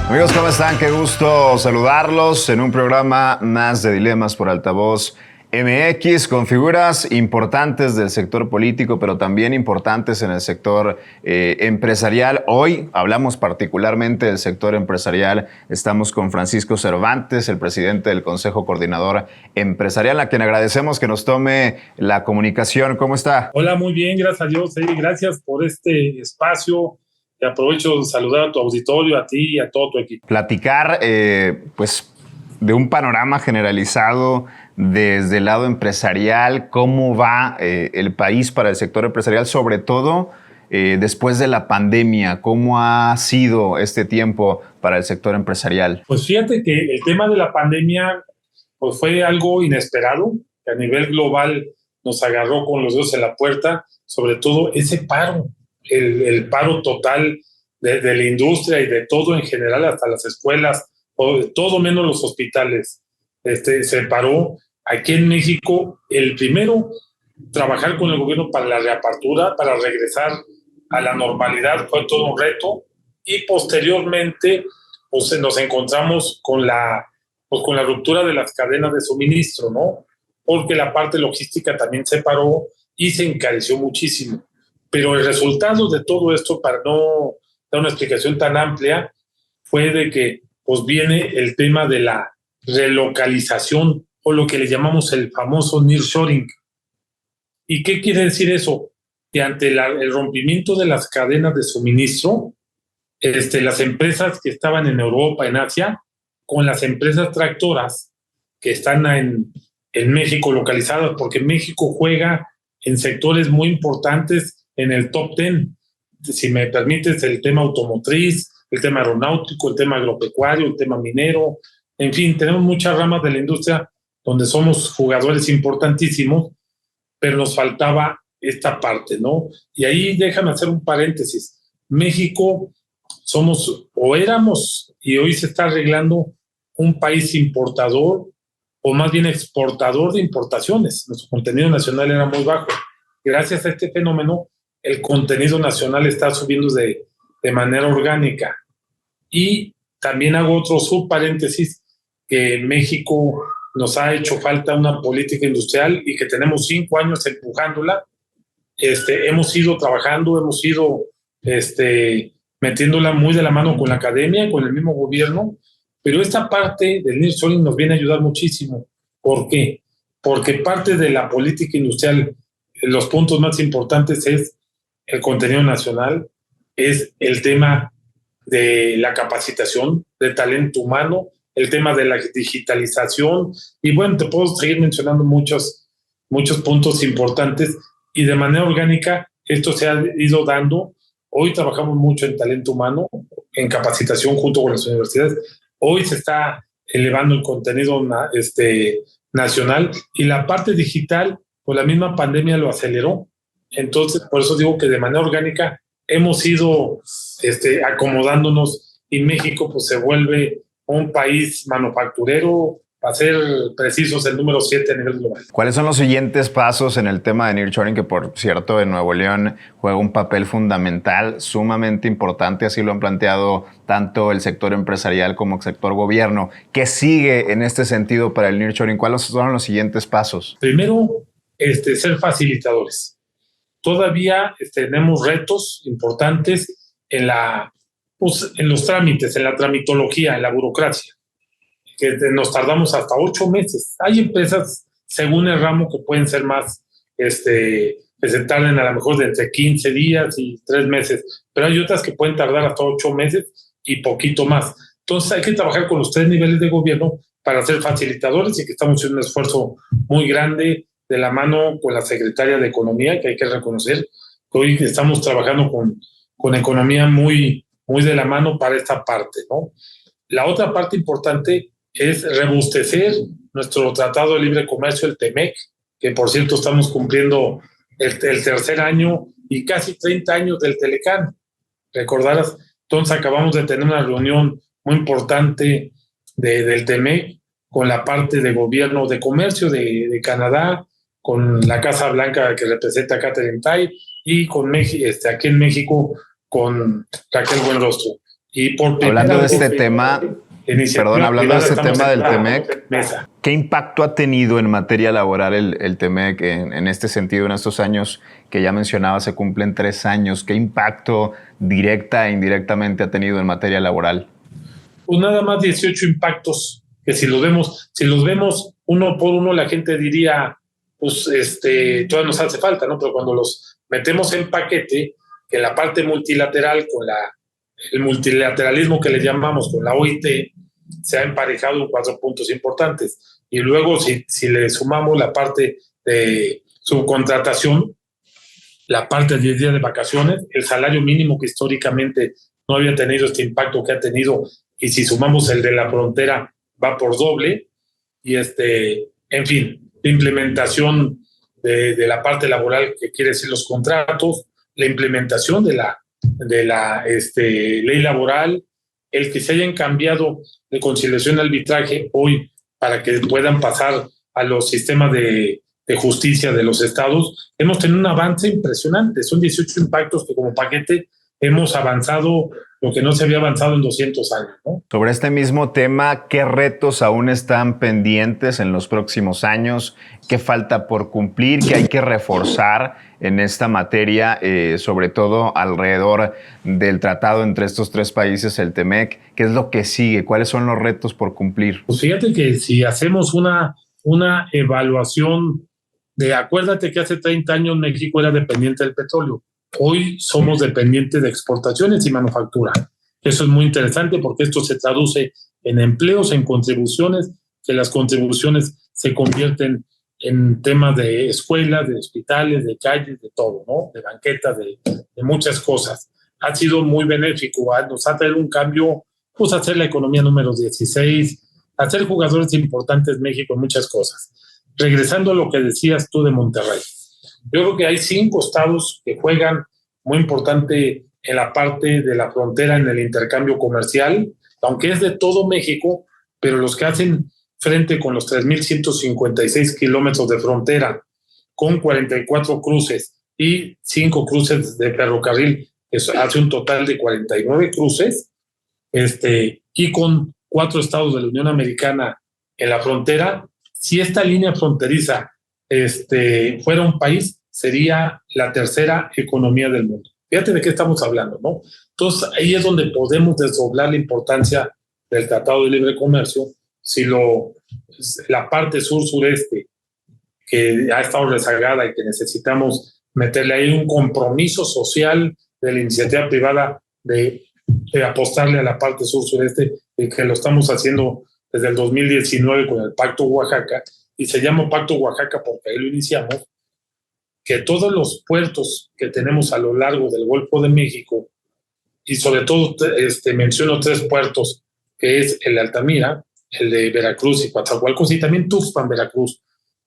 Amigos, ¿cómo están? Qué gusto saludarlos en un programa más de Dilemas por Altavoz MX con figuras importantes del sector político, pero también importantes en el sector empresarial. Hoy hablamos particularmente del sector empresarial. Estamos con Francisco Cervantes, el presidente del Consejo Coordinador Empresarial, a quien agradecemos que nos tome la comunicación. ¿Cómo está? Hola, muy bien, gracias a Dios. Gracias por este espacio. Te aprovecho de saludar a tu auditorio, a ti y a todo tu equipo. Platicar, pues, de un panorama generalizado desde el lado empresarial, cómo va el país para el sector empresarial, sobre todo después de la pandemia, cómo ha sido este tiempo para el sector empresarial. Pues fíjate que el tema de la pandemia pues fue algo inesperado, que a nivel global nos agarró con los dedos en la puerta, sobre todo ese paro, el paro total de la industria y de todo en general, hasta las escuelas, todo menos los hospitales. Se paró. Aquí en México, el primero, trabajar con el gobierno para la reapertura, para regresar a la normalidad, fue todo un reto. Y posteriormente, pues, nos encontramos con la ruptura de las cadenas de suministro, ¿no? Porque la parte logística también se paró y se encareció muchísimo. Pero el resultado de todo esto, para no dar una explicación tan amplia, fue de que pues viene el tema de la relocalización o lo que le llamamos el famoso nearshoring. ¿Y qué quiere decir eso? Que ante el rompimiento de las cadenas de suministro, las empresas que estaban en Europa, en Asia, con las empresas tractoras que están en México localizadas, porque México juega en sectores muy importantes en el top 10. Si me permites, el tema automotriz, el tema aeronáutico, el tema agropecuario, el tema minero, en fin, tenemos muchas ramas de la industria donde somos jugadores importantísimos, pero nos faltaba esta parte, ¿no? Y ahí déjame hacer un paréntesis. México somos o éramos, y hoy se está arreglando, un país importador o más bien exportador de importaciones. Nuestro contenido nacional era muy bajo. Gracias a este fenómeno, el contenido nacional está subiendo de manera orgánica. Y también hago otro subparéntesis, que en México nos ha hecho falta una política industrial y que tenemos 5 años empujándola. Hemos ido trabajando, hemos ido metiéndola muy de la mano con la academia, con el mismo gobierno, pero esta parte del nearshoring nos viene a ayudar muchísimo. ¿Por qué? Porque parte de la política industrial, los puntos más importantes es el contenido nacional, es el tema de la capacitación de talento humano, el tema de la digitalización, y bueno, te puedo seguir mencionando muchos puntos importantes, y de manera orgánica esto se ha ido dando. Hoy trabajamos mucho en talento humano, en capacitación junto con las universidades. Hoy se está elevando el contenido nacional, y la parte digital, pues la misma pandemia lo aceleró. Entonces, por eso digo que de manera orgánica hemos ido acomodándonos, y México pues se vuelve un país manufacturero, para ser precisos, el número 7 a nivel global. ¿Cuáles son los siguientes pasos en el tema de nearshoring, que por cierto en Nuevo León juega un papel fundamental, sumamente importante, así lo han planteado tanto el sector empresarial como el sector gobierno? ¿Qué sigue en este sentido para el nearshoring? ¿Cuáles son los siguientes pasos? Primero, ser facilitadores. Todavía tenemos retos importantes en los trámites, en la tramitología, en la burocracia, que nos tardamos hasta 8 meses. Hay empresas, según el ramo, que pueden ser más, que se tarden a lo mejor de entre 15 días y 3 meses, pero hay otras que pueden tardar hasta 8 meses y poquito más. Entonces hay que trabajar con los 3 niveles de gobierno para ser facilitadores, y que estamos haciendo un esfuerzo muy grande de la mano con la secretaria de Economía, que hay que reconocer que hoy estamos trabajando con economía muy, muy de la mano para esta parte, ¿no? La otra parte importante es robustecer nuestro Tratado de Libre Comercio, el TEMEC, que por cierto estamos cumpliendo el tercer año y casi 30 años del Telecán. Recordarás, entonces acabamos de tener una reunión muy importante del TEMEC con la parte de gobierno de comercio de Canadá, con la Casa Blanca que representa a Catherine Tai, y con México, aquí en México con Raquel Buenrostro. Y por hablando de este tema, perdón, hablando de este tema del TEMEC, ¿qué impacto ha tenido en materia laboral el TEMEC en este sentido, en estos años que ya mencionaba, se cumplen 3 años? ¿Qué impacto directa e indirectamente ha tenido en materia laboral? Pues nada más 18 impactos, que si los vemos uno por uno, la gente diría, pues todavía nos hace falta, ¿no? Pero cuando los metemos en paquete, que la parte multilateral con el multilateralismo que le llamamos con la OIT, se ha emparejado en 4 puntos importantes. Y luego, si le sumamos la parte de subcontratación, la parte de 10 días de vacaciones, el salario mínimo que históricamente no había tenido este impacto que ha tenido, y si sumamos el de la frontera, va por doble. Y en fin, la implementación de la parte laboral, que quiere decir los contratos, la implementación de la ley laboral, el que se hayan cambiado de conciliación y arbitraje hoy para que puedan pasar a los sistemas de justicia de los estados. Hemos tenido un avance impresionante. Son 18 impactos que como paquete hemos avanzado lo que no se había avanzado en 200 años, ¿no? Sobre este mismo tema, ¿qué retos aún están pendientes en los próximos años? ¿Qué falta por cumplir? ¿Qué hay que reforzar en esta materia, sobre todo alrededor del tratado entre estos 3 países, el TEMEC? ¿Qué es lo que sigue? ¿Cuáles son los retos por cumplir? Pues fíjate que si hacemos una evaluación acuérdate que hace 30 años México era dependiente del petróleo. Hoy somos dependientes de exportaciones y manufactura. Eso es muy interesante porque esto se traduce en empleos, en contribuciones, que las contribuciones se convierten en temas de escuelas, de hospitales, de calles, de todo, ¿no? De banquetas, de muchas cosas. Ha sido muy benéfico, nos ha traído un cambio, pues hacer la economía número 16, hacer jugadores importantes en México en muchas cosas. Regresando a lo que decías tú de Monterrey. Yo creo que hay 5 estados que juegan muy importante en la parte de la frontera, en el intercambio comercial, aunque es de todo México, pero los que hacen frente con los 3,156 kilómetros de frontera, con 44 cruces y 5 cruces de ferrocarril, eso hace un total de 49 cruces, y con 4 estados de la Unión Americana en la frontera. Si esta línea fronteriza fuera un país, sería la tercera economía del mundo. Fíjate de qué estamos hablando, ¿no? Entonces, ahí es donde podemos desdoblar la importancia del Tratado de Libre Comercio. Si la parte sur-sureste, que ha estado rezagada y que necesitamos meterle ahí un compromiso social de la iniciativa privada de apostarle a la parte sur-sureste, y que lo estamos haciendo desde el 2019 con el Pacto Oaxaca, y se llama Pacto Oaxaca porque ahí lo iniciamos, que todos los puertos que tenemos a lo largo del Golfo de México, y sobre todo menciono 3 puertos, que es el de Altamira, el de Veracruz y Coatzacoalcos, y también Tuxpan, Veracruz.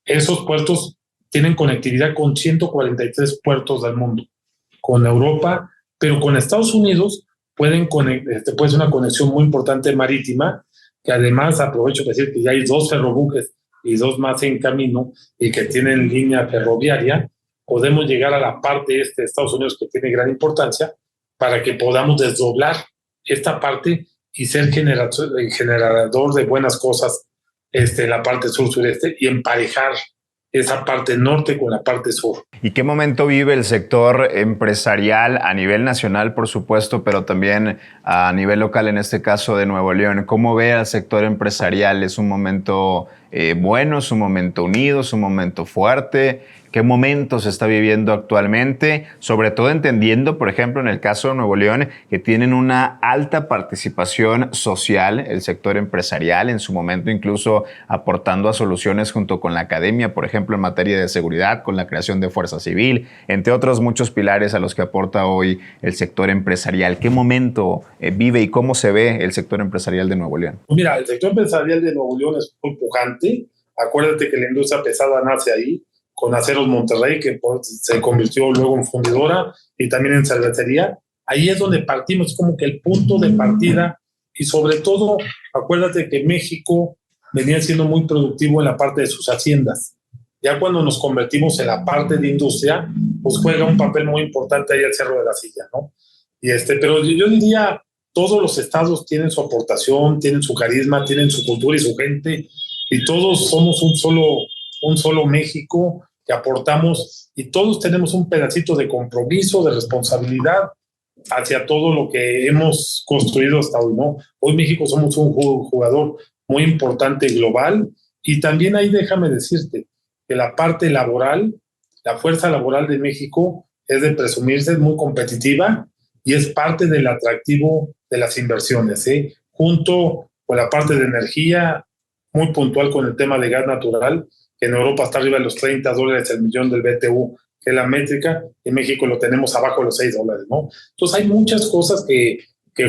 Esos puertos tienen conectividad con 143 puertos del mundo, con Europa, pero con Estados Unidos puede ser una conexión muy importante marítima, que además aprovecho para decir que ya hay 2 ferrobuques y 2 más en camino y que tienen línea ferroviaria. Podemos llegar a la parte de Estados Unidos, que tiene gran importancia, para que podamos desdoblar esta parte y ser generador de buenas cosas en la parte sur-sureste y emparejar esa parte norte con la parte sur. ¿Y qué momento vive el sector empresarial a nivel nacional, por supuesto, pero también a nivel local, en este caso de Nuevo León? ¿Cómo ve al sector empresarial? ¿Es un momento bueno, es un momento unido, es un momento fuerte? ¿Qué momento se está viviendo actualmente? Sobre todo entendiendo, por ejemplo, en el caso de Nuevo León, que tienen una alta participación social, el sector empresarial, en su momento incluso aportando a soluciones junto con la academia, por ejemplo, en materia de seguridad, con la creación de Fuerza Civil, entre otros muchos pilares a los que aporta hoy el sector empresarial. ¿Qué momento vive y cómo se ve el sector empresarial de Nuevo León? Mira, el sector empresarial de Nuevo León es muy pujante. Acuérdate que la industria pesada nace ahí, con Aceros Monterrey, que se convirtió luego en fundidora, y también en cervecería. Ahí es donde partimos, como que el punto de partida, y sobre todo, acuérdate que México venía siendo muy productivo en la parte de sus haciendas. Ya cuando nos convertimos en la parte de industria, pues juega un papel muy importante ahí el Cerro de la Silla, ¿no? Pero yo diría todos los estados tienen su aportación, tienen su carisma, tienen su cultura y su gente, y todos somos un solo México que aportamos, y todos tenemos un pedacito de compromiso, de responsabilidad hacia todo lo que hemos construido hasta hoy, ¿no? Hoy México somos un jugador muy importante global, y también ahí déjame decirte que la parte laboral, la fuerza laboral de México es de presumirse, es muy competitiva y es parte del atractivo de las inversiones, ¿eh? Junto con la parte de energía, muy puntual con el tema de gas natural, que en Europa está arriba de los $30 el millón del BTU, que es la métrica, y en México lo tenemos abajo de los $6, ¿no? Entonces hay muchas cosas que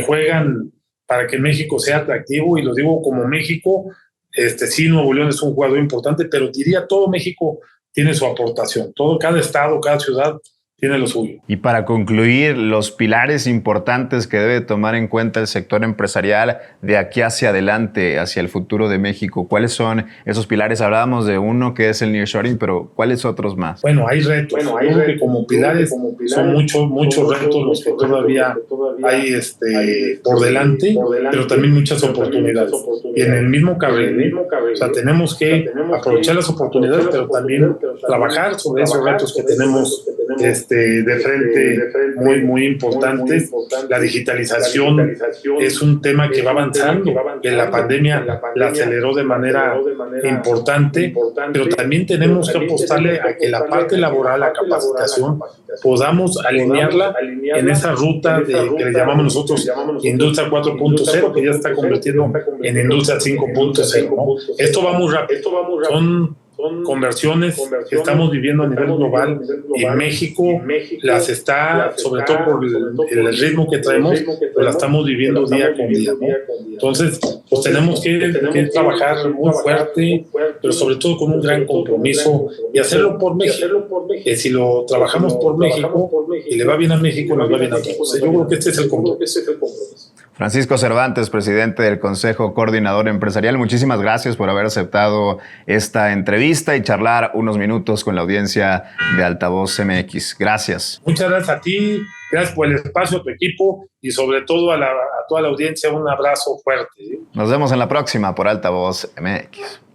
juegan para que México sea atractivo, y lo digo como México, sí, Nuevo León es un jugador importante, pero diría todo México tiene su aportación, cada estado, cada ciudad tiene lo suyo. Y para concluir, los pilares importantes que debe tomar en cuenta el sector empresarial de aquí hacia adelante, hacia el futuro de México, ¿cuáles son esos pilares? Hablábamos de uno que es el nearshoring, pero ¿cuáles otros más? Bueno, hay retos. Que como pilares son muchos retos los que todavía hay por delante, pero también muchas oportunidades. Y en el mismo carril, o sea, tenemos que aprovechar las oportunidades, pero también trabajar sobre esos retos que tenemos de frente muy importante. La digitalización es un tema que va avanzando, que la pandemia la aceleró de manera importante, pero también tenemos que apostarle a que la parte laboral, la capacitación, podamos alinearla en esa ruta que le llamamos nosotros Industria 4.0, que ya está convirtiendo en Industria 5.0, ¿no? Esto va muy rápido, son conversiones que estamos viviendo a nivel global, y México las está, sobre todo por el ritmo que traemos, pues la estamos viviendo día con día, ¿no? Entonces, pues tenemos que trabajar muy fuerte, pero sobre todo con un gran compromiso, y hacerlo por México, que si lo trabajamos por México y le va bien a México, nos va bien a todos. Yo creo que este es el compromiso. Francisco Cervantes, presidente del Consejo Coordinador Empresarial, muchísimas gracias por haber aceptado esta entrevista y charlar unos minutos con la audiencia de Altavoz MX. Gracias. Muchas gracias a ti, gracias por el espacio, a tu equipo, y sobre todo a toda la audiencia un abrazo fuerte. Nos vemos en la próxima por Altavoz MX.